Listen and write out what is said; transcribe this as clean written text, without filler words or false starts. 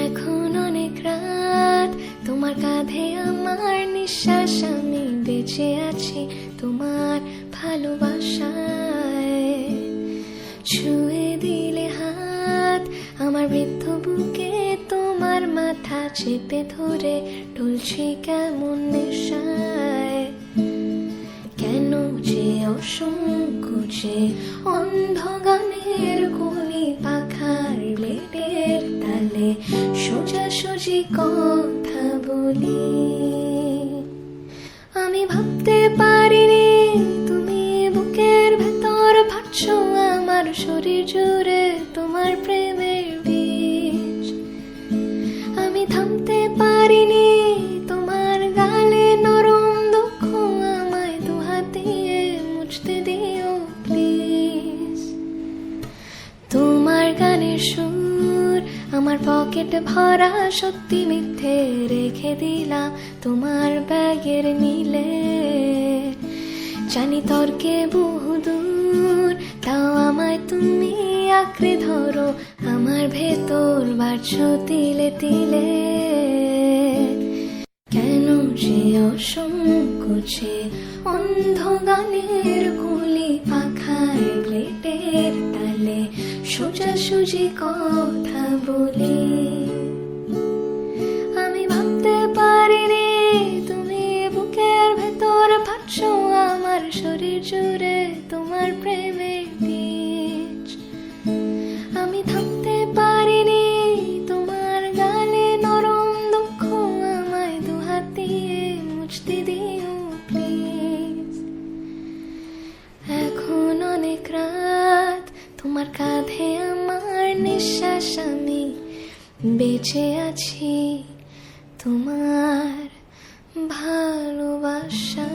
এখন অনেক রাত, তোমার কাঁধে আমার নিঃশ্বাস, আমি বেঁচে আছি তোমার ভালোবাসায়। ছুঁয়ে দিলে হাত আমার বৃদ্ধ বুকে, তোমার মাথা চেপে ধরে টলছি কেমন নেশায়। কেন যে অসংকোচে অন্ধ গানের কলি পাখার ব্লেডের তালে সোজাসুজি কথা বলি। আমি ভাবতে পারিনি তুমি বুকের ভেতর ভাবছো আমার শরীর জুড়ে তোমার প্রেমের বীজ। আমি থামতে পারিনি তোমার গালে নরম দুঃখ, আমায় দুহাত দিয়ে মুছতে দিও প্লিজ। তোমার গানের সুর আমার পকেট ভরা, সত্যি মিথ্যে রেখে দিলাম তোমার ব্যাগের নীলে। জানি তর্কে বহুদূর, তাও আমায় তুমি আঁকড়ে ধরো, আমার ভেতর বাড়ছো তিলে তিলে। কেন যে অসংকোচে অন্ধ গানের কলি পাখার প্লেটের তালে সোজাসুজি কথা বলি। আমি ভাবতে পারিনি তুমি বুকের ভেতর ভাবছো আমার শরীর জুড়ে তোমার প্রেমের বীজ। আমি থামতে পারিনি তোমার গালে নরম দুঃখ, আমায় দুহাত দিয়ে মুছতে দিও প্লিজ। এখন অনেক রাত, তোমার কাঁধে আমার নিঃশ্বাস, আমি বেঁচে আছি তোমার ভালোবাসা।